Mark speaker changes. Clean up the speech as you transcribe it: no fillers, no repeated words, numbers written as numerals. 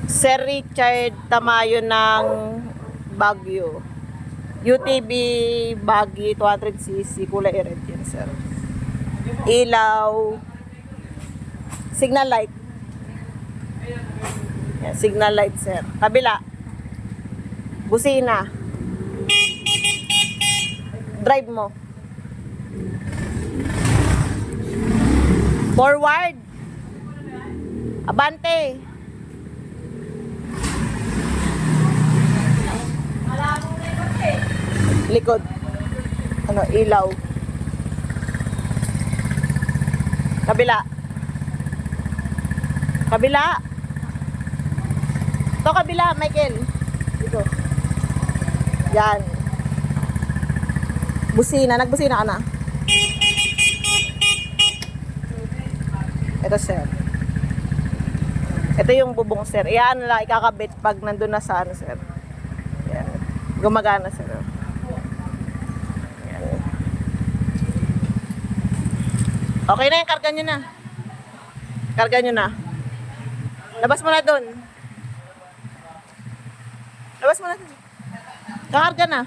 Speaker 1: Sir Richard Tamayo ng Baguio. UTV Baguio 200cc, kulay red yan, sir. Ilaw. Signal light. Yan, signal light, sir. Kabila. Busina. Drive mo. Forward. Abante. Likod. Ano, ilaw. Kabila. Kabila. Ito kabila, Michael. Ito. Yan. Busina. Nagbusina ka na. Ito, sir. Ito yung bubong, sir. Iyan lang, ikakabit pag nandun na sa ano, sir. Yan. Gumagana, sir. Yan. Okay na yan, karga nyo na. Karga nyo na. Labas mo na dun. Labas mo na dun. Kakarga na.